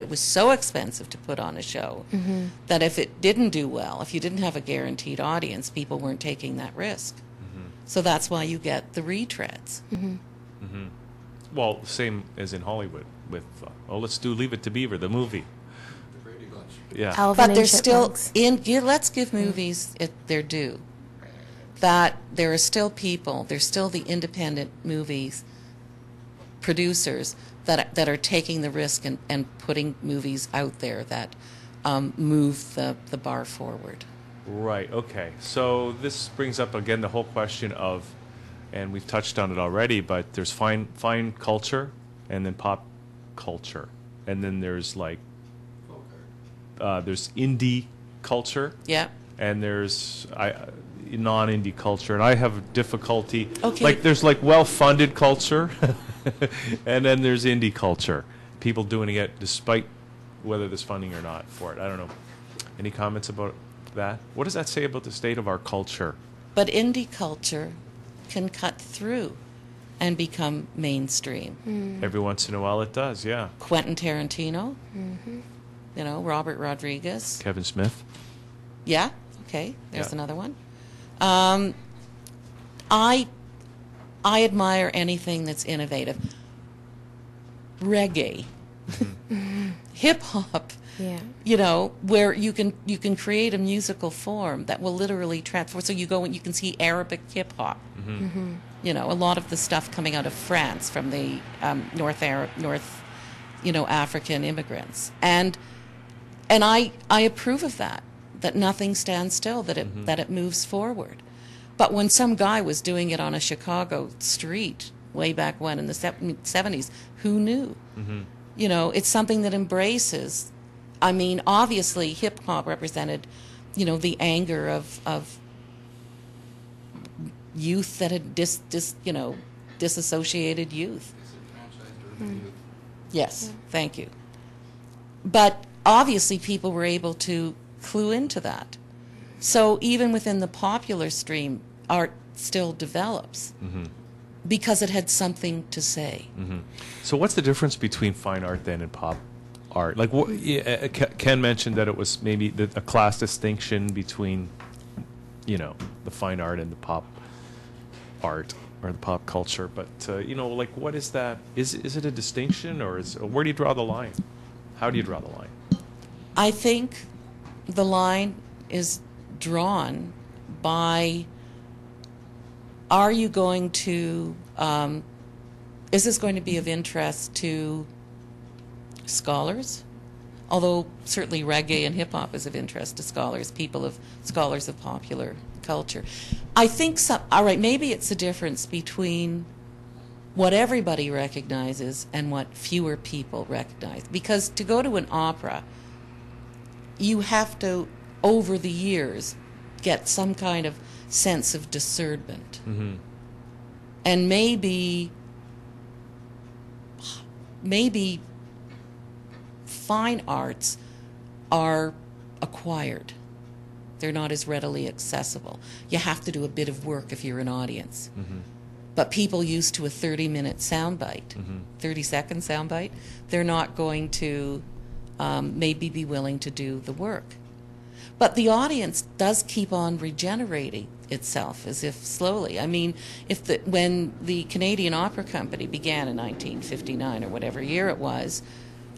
It was so expensive to put on a show that if it didn't do well, if you didn't have a guaranteed audience, people weren't taking that risk. So that's why you get the retreads. Well, same as in Hollywood with, let's do Leave It to Beaver, the movie. The Brady Bunch. Yeah. But there's still, let's give movies their due. That there are still people, there's still the independent movies producers that are taking the risk and putting movies out there that move the bar forward. Right, okay. So this brings up again the whole question of, and we've touched on it already, but there's fine culture and then pop culture. And then there's like, there's indie culture. Yeah. And there's non-indie culture. And I have difficulty, okay. Like there's like well-funded culture and then there's indie culture. People doing it despite whether there's funding or not for it. I don't know. Any comments about that? What does that say about the state of our culture? But indie culture can cut through and become mainstream. Every once in a while it does, yeah. Quentin Tarantino, Robert Rodriguez. Kevin Smith. Yeah, okay, there's another one. I admire anything that's innovative. Reggae, hip-hop. Yeah. Where you can create a musical form that will literally transform. So you go and you can see Arabic hip hop. A lot of the stuff coming out of France from the North African immigrants, and I approve of that. That nothing stands still. That it moves forward. But when some guy was doing it on a Chicago street way back when in the 70s, who knew? It's something that embraces. I mean, obviously, hip-hop represented, the anger of youth that had disassociated youth. Yes, thank you. But obviously, people were able to clue into that. So even within the popular stream, art still develops because it had something to say. So what's the difference between fine art then and pop art? Like Ken mentioned that it was maybe a class distinction between, the fine art and the pop art or the pop culture. But like what is that? Is it a distinction or where do you draw the line? How do you draw the line? I think the line is drawn by: are you going to? Is this going to be of interest to scholars? Although certainly reggae and hip hop is of interest to scholars, scholars of popular culture. I think all right, maybe it's the difference between what everybody recognizes and what fewer people recognize. Because to go to an opera, you have to, over the years, get some kind of sense of discernment. And maybe fine arts are acquired. They're not as readily accessible. You have to do a bit of work if you're an audience. But people used to a 30-minute soundbite, 30-second soundbite, they're not going to maybe be willing to do the work. But the audience does keep on regenerating itself, as if slowly. I mean, when the Canadian Opera Company began in 1959 or whatever year it was,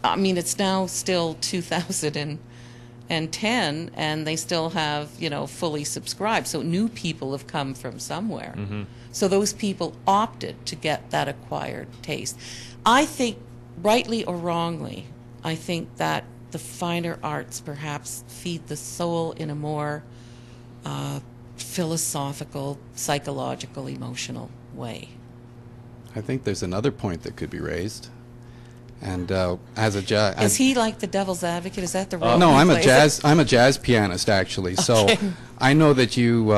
I mean, it's now still 2010, and they still have, fully subscribed. So new people have come from somewhere. So those people opted to get that acquired taste. I think, rightly or wrongly, I think that the finer arts perhaps feed the soul in a more philosophical, psychological, emotional way. I think there's another point that could be raised. And as a jazz, is he like the devil's advocate? Is that the role? No, I'm a jazz pianist actually. So I know that you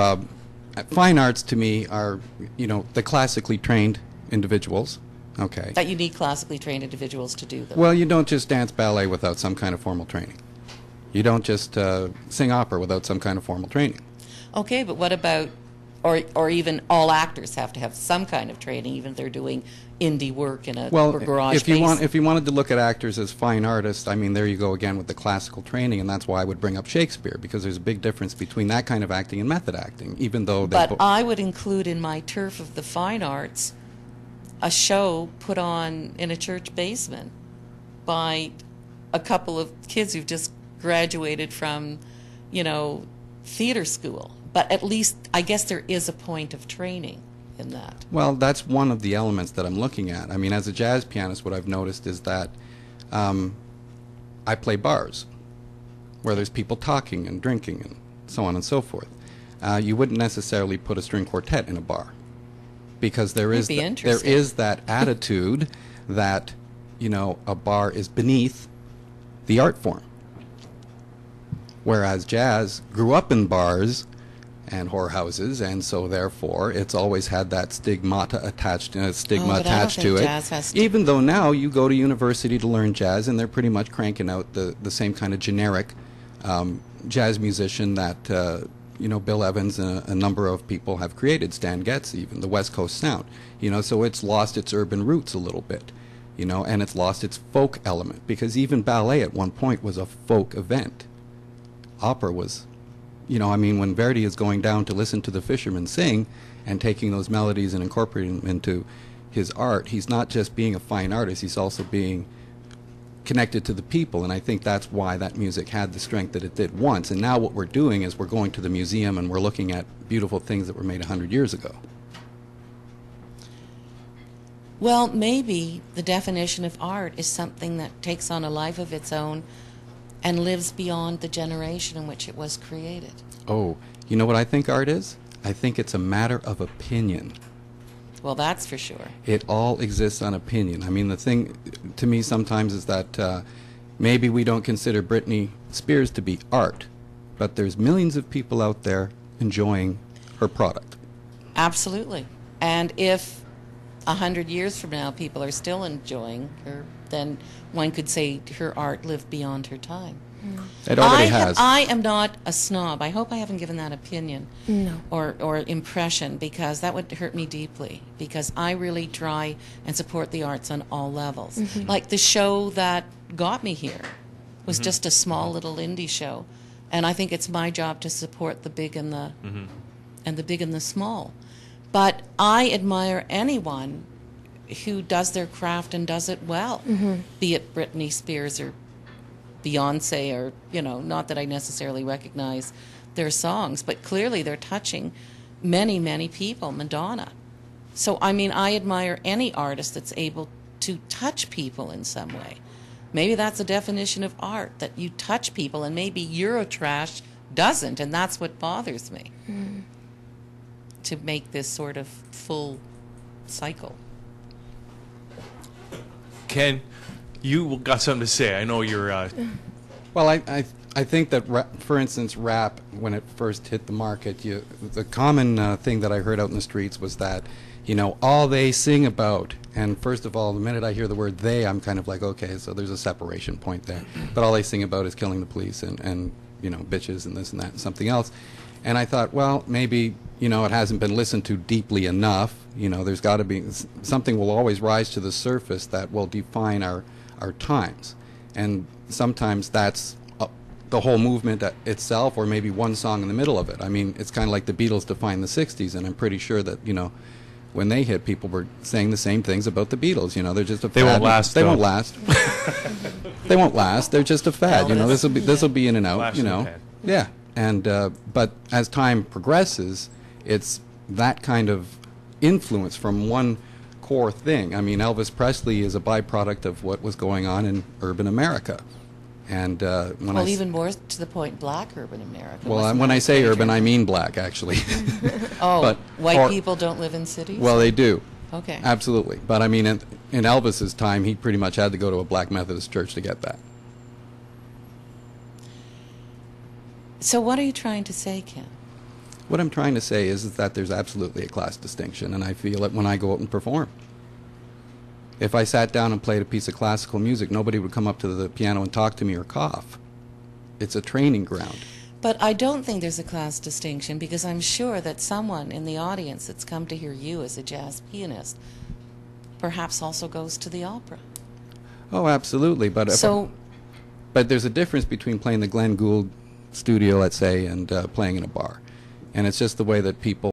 fine arts to me are the classically trained individuals. Okay. That you need classically trained individuals to do them. Well, you don't just dance ballet without some kind of formal training. You don't just sing opera without some kind of formal training. Okay, but what about or even all actors have to have some kind of training, even if they're doing indie work in a Well, garage if you wanted to look at actors as fine artists, I mean, there you go again with the classical training, and that's why I would bring up Shakespeare, because there's a big difference between that kind of acting and method acting, even though they But I would include in my turf of the fine arts a show put on in a church basement by a couple of kids who've just graduated from, theater school. But at least, I guess there is a point of training in that. Well, that's one of the elements that I'm looking at. I mean, as a jazz pianist, what I've noticed is that I play bars where there's people talking and drinking and so on and so forth. You wouldn't necessarily put a string quartet in a bar, because there is that attitude that, a bar is beneath the art form. Whereas jazz grew up in bars and whorehouses, and so therefore it's always had that stigmata attached to it. Even though now you go to university to learn jazz, and they're pretty much cranking out the same kind of generic jazz musician that Bill Evans and a number of people have created. Stan Getz, even the West Coast sound. So it's lost its urban roots a little bit. And it's lost its folk element, because even ballet at one point was a folk event. Opera was, when Verdi is going down to listen to the fishermen sing and taking those melodies and incorporating them into his art, he's not just being a fine artist, he's also being connected to the people, and I think that's why that music had the strength that it did once. And now what we're doing is we're going to the museum and we're looking at beautiful things that were made 100 years ago. Well, maybe the definition of art is something that takes on a life of its own and lives beyond the generation in which it was created. Oh, you know what I think art is? I think it's a matter of opinion. Well, that's for sure. It all exists on opinion. I mean, the thing to me sometimes is that maybe we don't consider Britney Spears to be art, but there's millions of people out there enjoying her product. Absolutely. And if 100 years from now people are still enjoying her, then one could say her art lived beyond her time. It already has. I am not a snob. I hope I haven't given that opinion No. or impression, because that would hurt me deeply, because I really try and support the arts on all levels. Like the show that got me here was just a small little indie show, and I think it's my job to support the big and the and the big and the small. But I admire anyone who does their craft and does it well, be it Britney Spears or Beyonce, or, not that I necessarily recognize their songs, but clearly they're touching many, many people, Madonna. So, I admire any artist that's able to touch people in some way. Maybe that's the definition of art, that you touch people, and maybe Eurotrash doesn't, and that's what bothers me, to make this sort of full cycle. Ken, you got something to say. I know you're... Well, I think that, for instance, rap, when it first hit the market, the common thing that I heard out in the streets was that, all they sing about, and first of all, the minute I hear the word they, I'm kind of like, okay, so there's a separation point there. But all they sing about is killing the police and bitches and this and that and something else. And I thought, well, maybe, it hasn't been listened to deeply enough. There's got to be, something will always rise to the surface that will define our times. And sometimes that's the whole movement itself, or maybe one song in the middle of it. It's kind of like the Beatles defined the 60s, and I'm pretty sure that, when they hit, people were saying the same things about the Beatles. They're just a fad. They won't last. They won't last. They won't last. They're just a fad. This will be in and out. Yeah. And but as time progresses, it's that kind of influence from one core thing. Elvis Presley is a byproduct of what was going on in urban America. And even more to the point, black urban America. Well, when I say urban, I mean black, actually. But white people don't live in cities? Well, they do. Okay. Absolutely. But in Elvis's time, he pretty much had to go to a black Methodist church to get that. So what are you trying to say, Ken? What I'm trying to say is that there's absolutely a class distinction, and I feel it when I go out and perform. If I sat down and played a piece of classical music, nobody would come up to the piano and talk to me or cough. It's a training ground. But I don't think there's a class distinction, because I'm sure that someone in the audience that's come to hear you as a jazz pianist perhaps also goes to the opera. Oh, absolutely. But but there's a difference between playing the Glenn Gould studio, let's say, and playing in a bar. And it's just the way that people